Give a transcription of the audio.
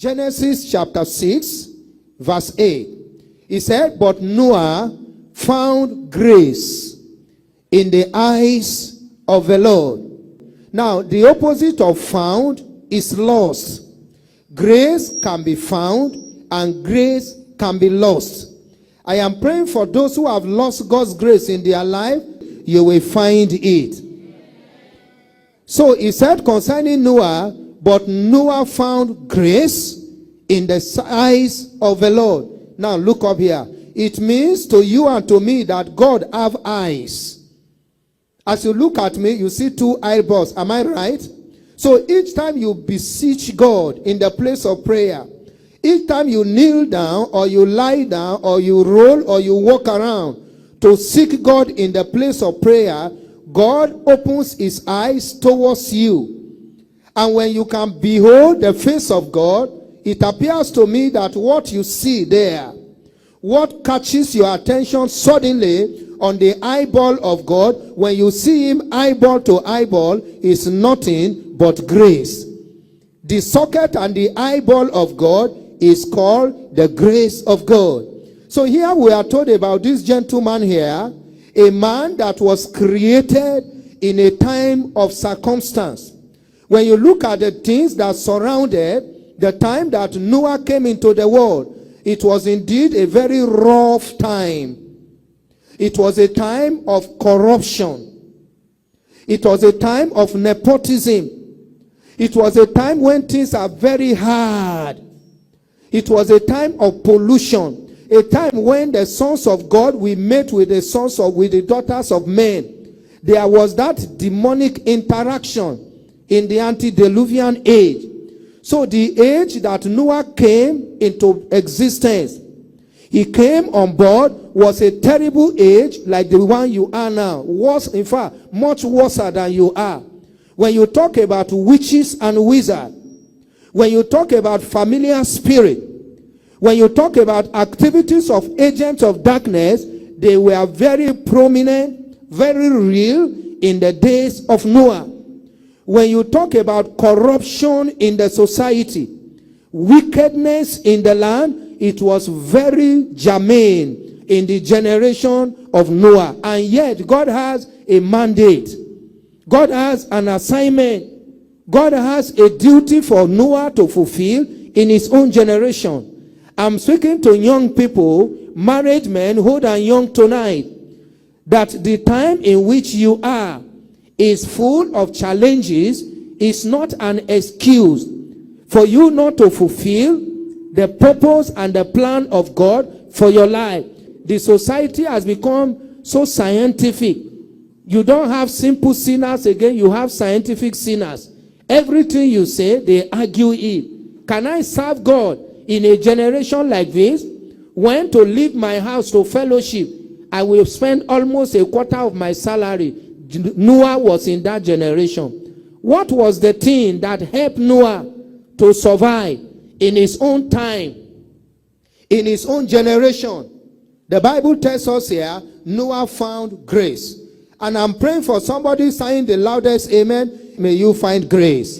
Genesis chapter 6, verse 8. He said, but Noah found grace in the eyes of the Lord. Now, the opposite of found is lost. Grace can be found and grace can be lost. I am praying for those who have lost God's grace in their life, you will find it. So he said concerning Noah, but Noah found grace in the eyes of the Lord. Now look up here. It means to you and to me that God have eyes. As you look at me, you see two eyeballs. Am I right? So each time you beseech God in the place of prayer, each time you kneel down or you lie down or you roll or you walk around to seek God in the place of prayer, God opens his eyes towards you. And when you can behold the face of God, it appears to me that what you see there, what catches your attention suddenly on the eyeball of God, when you see him eyeball to eyeball, is nothing but grace. The socket and the eyeball of God is called the grace of God. So here we are told about this gentleman here, a man that was created in a time of circumstance. When you look at the things that surrounded the time that Noah came into the world, it was indeed a very rough time. It was a time of corruption. It was a time of nepotism. It was a time when things are very hard. It was a time of pollution. A time when the sons of God will mate with the daughters of men. There was that demonic interaction in the antediluvian age. So the age that Noah came into existence, he came on board, was a terrible age like the one you are now. Worse, in fact, much worse than you are. When you talk about witches and wizards, when you talk about familiar spirit, when you talk about activities of agents of darkness, they were very prominent, very real in the days of Noah. When you talk about corruption in the society, wickedness in the land, it was very germane in the generation of Noah. And yet, God has a mandate. God has an assignment. God has a duty for Noah to fulfill in his own generation. I'm speaking to young people, married men, old and young tonight, that the time in which you are is full of challenges, is not an excuse for you not to fulfill the purpose and the plan of God for your life. The society has become so scientific. You don't have simple sinners again, you have scientific sinners. Everything you say, they argue it. Can I serve God in a generation like this? When to leave my house to fellowship, I will spend almost a quarter of my salary. Noah was in that generation. What was the thing that helped Noah to survive in his own time, in his own generation? The Bible tells us here, Noah found grace. And I'm praying for somebody saying the loudest amen. May you find grace.